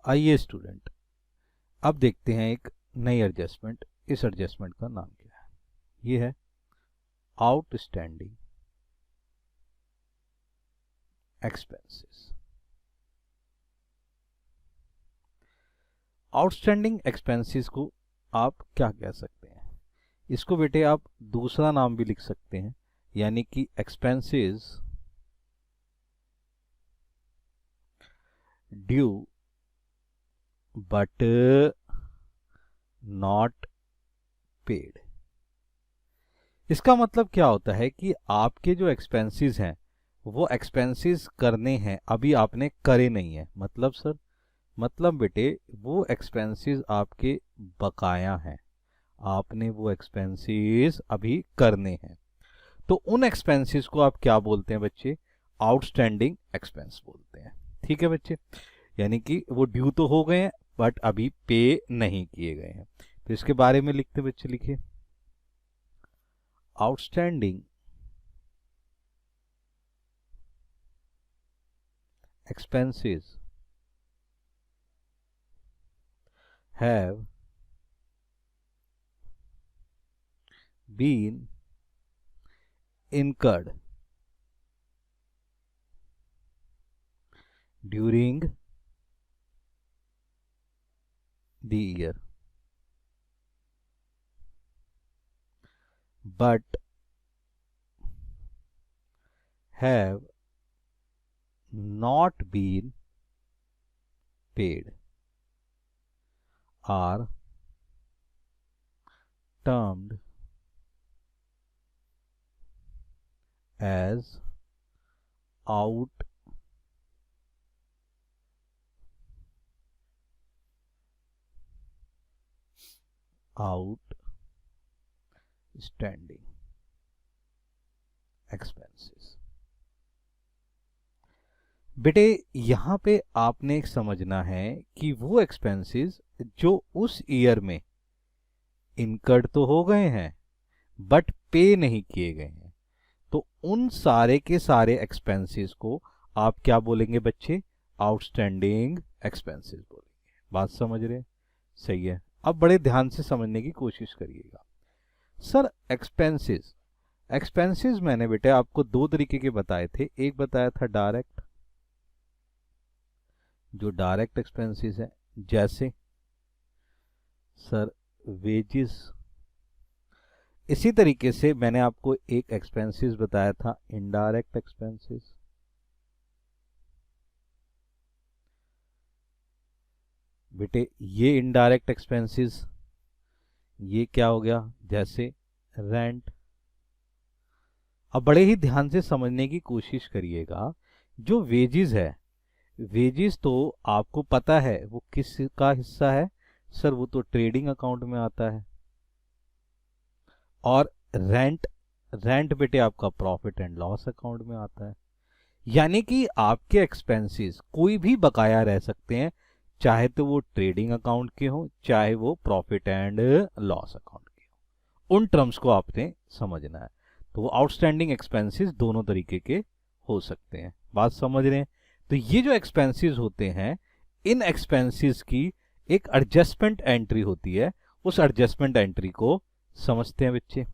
आइए स्टूडेंट, अब देखते हैं एक नई एडजस्टमेंट। इस एडजस्टमेंट का नाम क्या है? ये है आउटस्टैंडिंग एक्सपेंसेस। आउटस्टैंडिंग एक्सपेंसेस को आप क्या कह सकते हैं? इसको बेटे आप दूसरा नाम भी लिख सकते हैं, यानी कि expenses due but not paid. इसका मतलब क्या होता है कि आपके जो एक्सपेंसेस हैं वो एक्सपेंसेस करने हैं, अभी आपने करे नहीं है। मतलब सर, मतलब बेटे वो एक्सपेंसेस आपके बकाया हैं, आपने वो एक्सपेंसेस अभी करने हैं। तो उन एक्सपेंसेस को आप क्या बोलते हैं बच्चे? आउटस्टैंडिंग एक्सपेंस बोलते हैं। ठीक है बच्चे, यानी कि वो ड्यू तो हो गए हैं बट अभी पे नहीं किए गए हैं। तो इसके बारे में लिखते बच्चे, लिखिए outstanding expenses have been incurred during the year but have not been paid are termed as outstanding expenses। बेटे यहां पे आपने एक समझना है कि वो एक्सपेंसेस जो उस ईयर में इनकर्ड तो हो गए हैं बट पे नहीं किए गए हैं, तो उन सारे के सारे एक्सपेंसेस को आप क्या बोलेंगे बच्चे? आउटस्टैंडिंग एक्सपेंसेस बोलेंगे। बात समझ रहे हैं? सही है। अब बड़े ध्यान से समझने की कोशिश करिएगा। सर एक्सपेंसेस, एक्सपेंसेस मैंने बेटे आपको दो तरीके के बताए थे। एक बताया था डायरेक्ट, जो डायरेक्ट एक्सपेंसेस है, जैसे सर वेजेस। इसी तरीके से मैंने आपको एक एक्सपेंसेस बताया था इनडायरेक्ट एक्सपेंसेस। बेटे ये इनडायरेक्ट एक्सपेंसेस, ये क्या हो गया? जैसे रेंट। अब बड़े ही ध्यान से समझने की कोशिश करिएगा। जो वेजेस है, वेजेस तो आपको पता है वो किस का हिस्सा है? सर वो तो ट्रेडिंग अकाउंट में आता है। और रेंट, रेंट बेटे आपका प्रॉफिट एंड लॉस अकाउंट में आता है। यानी कि आपके एक्सपेंसेस कोई भी बकाया रह सकते हैं, चाहे तो वो ट्रेडिंग अकाउंट के हो, चाहे वो प्रॉफिट एंड लॉस अकाउंट के हो। उन टर्म्स को आपने समझना है। तो वो आउटस्टैंडिंग एक्सपेंसेस दोनों तरीके के हो सकते हैं। बात समझ रहे हैं? तो ये जो एक्सपेंसेस होते हैं, इन एक्सपेंसेस की एक एडजस्टमेंट एंट्री होती है। उस एडजस्टमेंट एंट्री को समझते हैं बच्चे।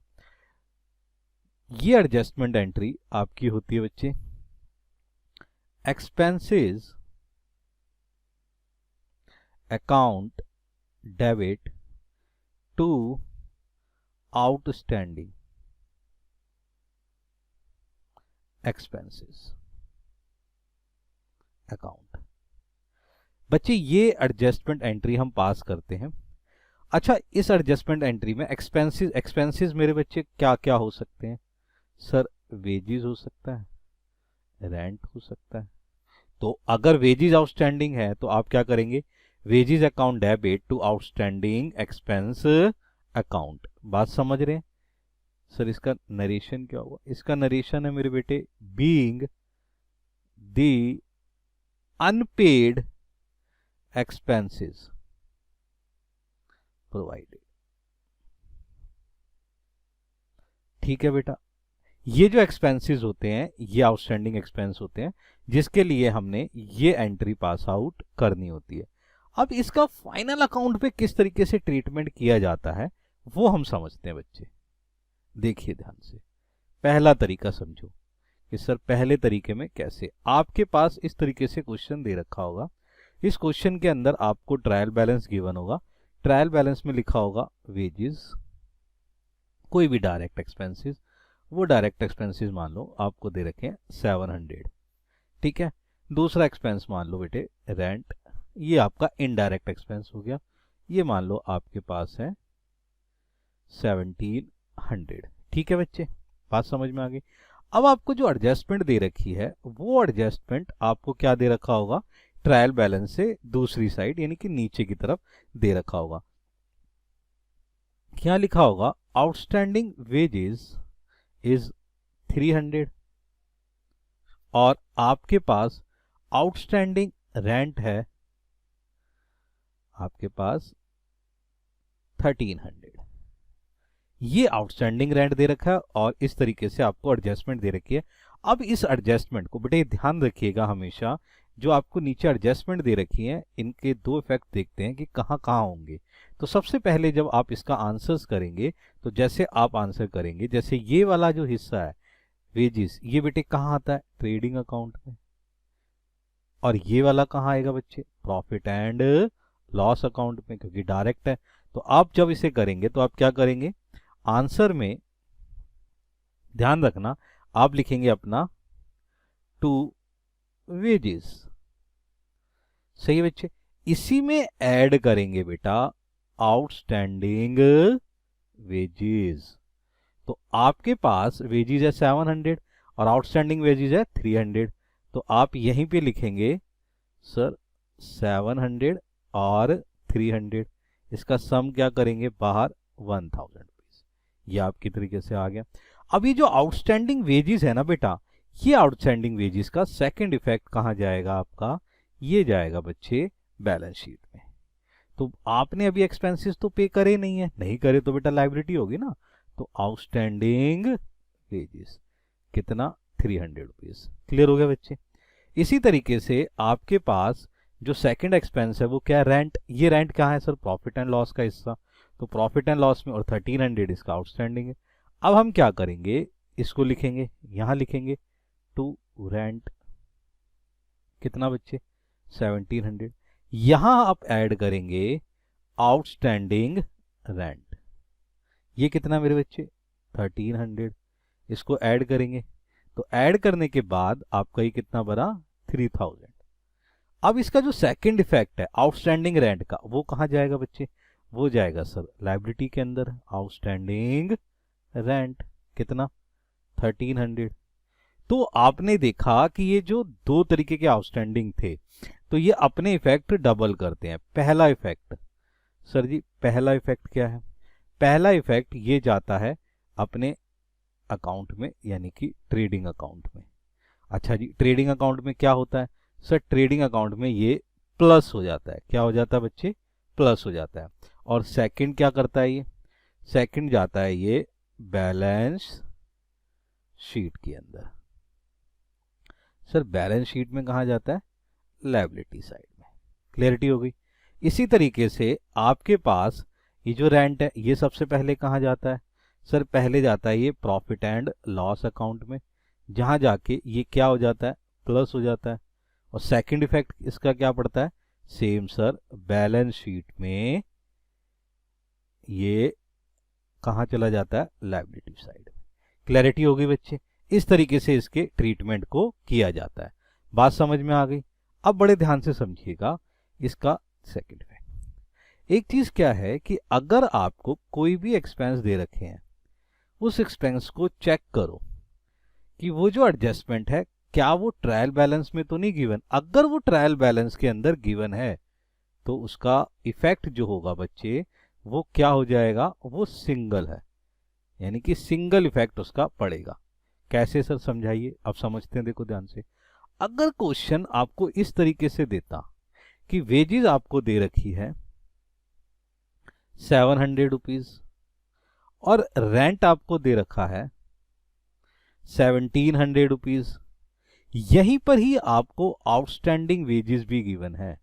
ये एडजस्टमेंट एंट्री आपकी होती है बच्चे expenses account debit to outstanding expenses account. बच्चे ये एडजस्टमेंट एंट्री हम पास करते हैं। अच्छा, इस एडजस्टमेंट एंट्री में एक्सपेंसेस, एक्सपेंसेस मेरे बच्चे क्या क्या हो सकते हैं? सर वेजेस हो सकता है, रेंट हो सकता है। तो अगर वेजेस आउटस्टैंडिंग है तो आप क्या करेंगे? Wages account debit to outstanding expense account. बात समझ रहे हैं? सर इसका नरेशन क्या होगा? इसका नरेशन है मेरे बेटे being the unpaid expenses provided. ठीक है बेटा, ये जो एक्सपेंसेस होते हैं ये आउटस्टैंडिंग एक्सपेंस होते हैं, जिसके लिए हमने ये एंट्री पास आउट करनी होती है। अब इसका फाइनल अकाउंट पे किस तरीके से ट्रीटमेंट किया जाता है वो हम समझते हैं बच्चे। देखिए ध्यान से, पहला तरीका समझो कि सर पहले तरीके में कैसे। आपके पास इस तरीके से क्वेश्चन दे रखा होगा, इस क्वेश्चन के अंदर आपको ट्रायल बैलेंस गिवन होगा, ट्रायल बैलेंस में लिखा होगा वेजेस, कोई भी डायरेक्ट एक्सपेंसेस, वो डायरेक्ट एक्सपेंसेस मान लो आपको दे रखे हैं 700, ठीक है। दूसरा एक्सपेंस मान लो बेटे रेंट, ये आपका इनडायरेक्ट एक्सपेंस हो गया, ये मान लो आपके पास है 1700, ठीक है बच्चे, बात समझ में आ गई। अब आपको जो एडजस्टमेंट दे रखी है वो एडजस्टमेंट आपको क्या दे रखा होगा, ट्रायल बैलेंस से दूसरी साइड यानी कि नीचे की तरफ दे रखा होगा। क्या लिखा होगा, आउटस्टैंडिंग वेजेस इज 300 और आपके पास आउटस्टैंडिंग रेंट है आपके पास 1300। ये आउटस्टैंडिंग रेंट दे रखा है और इस तरीके से आपको एडजस्टमेंट दे रखी है। अब इस एडजस्टमेंट को बेटे ध्यान रखिएगा हमेशा, जो आपको नीचे एडजस्टमेंट दे रखी है इनके दो इफेक्ट देखते हैं कि कहाँ कहाँ होंगे। तो सबसे पहले जब आप इसका आंसर्स करेंगे तो जैसे आप आंसर करेंगे, जैसे ये वाला जो हिस्सा है वेजेस, ये बेटे कहाँ आता है, ट्रेडिंग अकाउंट में, और ये वाला कहाँ आएगा बच्चे, प्रॉफिट एंड लॉस अकाउंट में, क्योंकि डायरेक्ट है। तो आप जब इसे करेंगे तो आप क्या करेंगे, आंसर में ध्यान रखना आप लिखेंगे अपना टू वेजेस, सही है बच्चे। इसी में ऐड करेंगे बेटा आउटस्टैंडिंग वेजेस, तो आपके पास वेजेस है 700 और आउटस्टैंडिंग वेजेस है 300, तो आप यहीं पे लिखेंगे सर 700 और 300, इसका सम क्या करेंगे बाहर 1000 रुपीज, ये आपकी तरीके से आ गया। अब ये जो आउटस्टैंडिंग वेजेस है ना बेटा, ये आउटस्टैंडिंग वेजेस का सेकंड इफेक्ट कहाँ जाएगा आपका, ये जाएगा बच्चे बैलेंस शीट में। तो आपने अभी एक्सपेंसेस तो पे करे नहीं है, नहीं करे तो बेटा लायबिलिटी होगी ना, तो आउटस्टैंडिंग वेजेस कितना 300 रुपीज, क्लियर हो गया बच्चे। इसी तरीके से आपके पास जो सेकंड एक्सपेंस है वो क्या है, रेंट। ये रेंट कहाँ है सर, प्रॉफिट एंड लॉस का हिस्सा, तो प्रॉफिट एंड लॉस में और 1300 इसका आउटस्टैंडिंग है। अब हम क्या करेंगे, इसको लिखेंगे, यहां लिखेंगे टू रेंट, कितना बच्चे 1700, यहां आप ऐड करेंगे आउटस्टैंडिंग रेंट, ये कितना मेरे बच्चे 1300, इसको ऐड करेंगे, तो ऐड करने के बाद आपका ये कितना बना 3000। अब इसका जो सेकंड इफेक्ट है आउटस्टैंडिंग रेंट का, वो कहां जाएगा बच्चे, वो जाएगा सर लायबिलिटी के अंदर, आउटस्टैंडिंग रेंट कितना 1300। तो आपने देखा कि ये जो दो तरीके के आउटस्टैंडिंग थे तो ये अपने इफेक्ट डबल करते हैं। पहला इफेक्ट सर जी, पहला इफेक्ट क्या है, पहला इफेक्ट ये जाता है अपने अकाउंट में यानी कि ट्रेडिंग अकाउंट में। अच्छा जी, ट्रेडिंग अकाउंट में क्या होता है सर, ट्रेडिंग अकाउंट में ये प्लस हो जाता है, क्या हो जाता है बच्चे, प्लस हो जाता है। और सेकंड क्या करता है, ये सेकंड जाता है ये बैलेंस शीट के अंदर। सर बैलेंस शीट में कहा जाता है, लायबिलिटी साइड में, क्लियरिटी हो गई। इसी तरीके से आपके पास ये जो रेंट है ये सबसे पहले कहाँ जाता है सर, पहले जाता है ये प्रॉफिट एंड लॉस अकाउंट में, जहां जाके ये क्या हो जाता है, प्लस हो जाता है। और सेकंड इफेक्ट इसका क्या पड़ता है, सेम सर बैलेंस शीट में ये कहां चला जाता है, लायबिलिटी साइड में। क्लैरिटी हो गई बच्चे, इस तरीके से इसके ट्रीटमेंट को किया जाता है। बात समझ में आ गई। अब बड़े ध्यान से समझिएगा इसका सेकंड इफेक्ट। एक चीज क्या है कि अगर आपको कोई भी एक्सपेंस दे रखे हैं, उस एक्सपेंस को चेक करो कि वो जो एडजस्टमेंट है क्या वो ट्रायल बैलेंस में तो नहीं गिवन। अगर वो ट्रायल बैलेंस के अंदर गिवन है तो उसका इफेक्ट जो होगा बच्चे वो क्या हो जाएगा, वो सिंगल है, यानी कि सिंगल इफेक्ट उसका पड़ेगा। कैसे सर समझाइए, अब समझते हैं, देखो ध्यान से। अगर क्वेश्चन आपको इस तरीके से देता कि वेजेस आपको दे रखी है 700 रुपीज और रेंट आपको दे रखा है 1700 रुपीज, यहीं पर ही आपको आउटस्टैंडिंग वेजेस भी गिवन है,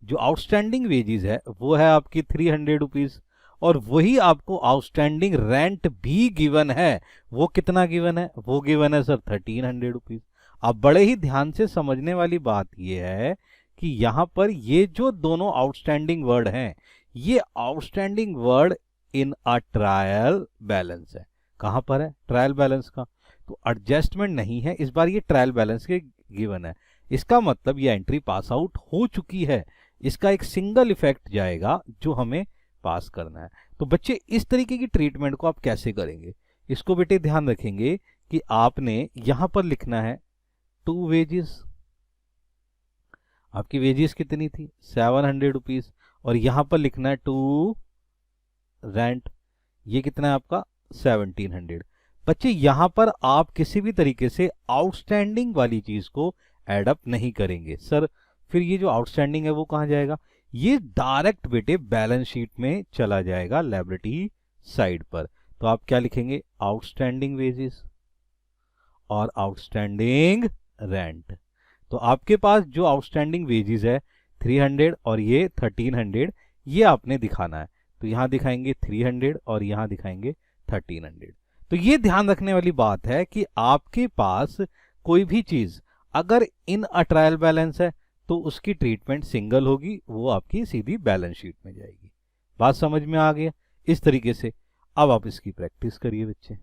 जो आउटस्टैंडिंग वेजेस है वो है आपकी 300 रुपीज, और वही आपको आउटस्टैंडिंग रेंट भी गिवन है। वो कितना गिवन है? वो गिवन है सर 1300 रुपीज। अब बड़े ही ध्यान से समझने वाली बात यह है कि यहां पर ये जो दोनों आउटस्टैंडिंग वर्ड हैं, ये outstanding word in a trial balance है। कहां पर है? ट्रायल बैलेंस का। तो एडजस्टमेंट नहीं है, इस बार ये ट्रायल बैलेंस के गिवन है। इसका मतलब ये एंट्री पास आउट हो चुकी है। इसका एक सिंगल इफेक्ट जाएगा जो हमें पास करना है। तो बच्चे इस तरीके की ट्रीटमेंट को आप कैसे करेंगे? इसको बेटे ध्यान रखेंगे कि आपने यहां पर लिखना है टू वेजेस। आपकी वेजेस कितनी थी? 700 रुपीज। और यहां पर लिखना है टू रेंट, ये कितना है आपका? 1700। बच्चे यहां पर आप किसी भी तरीके से आउटस्टैंडिंग वाली चीज को एड अप नहीं करेंगे। सर फिर ये जो आउटस्टैंडिंग है वो कहां जाएगा? ये डायरेक्ट बेटे बैलेंस शीट में चला जाएगा लायबिलिटी साइड पर। तो आप क्या लिखेंगे? आउटस्टैंडिंग वेजेस और आउटस्टैंडिंग रेंट। तो आपके पास जो आउटस्टैंडिंग वेजेस है 300 और ये 1300, ये आपने दिखाना है। तो यहां दिखाएंगे 300 और यहां दिखाएंगे 1300। तो ये ध्यान रखने वाली बात है कि आपके पास कोई भी चीज अगर इन अ ट्रायल बैलेंस है तो उसकी ट्रीटमेंट सिंगल होगी, वो आपकी सीधी बैलेंस शीट में जाएगी। बात समझ में आ गया? इस तरीके से अब आप इसकी प्रैक्टिस करिए बच्चे।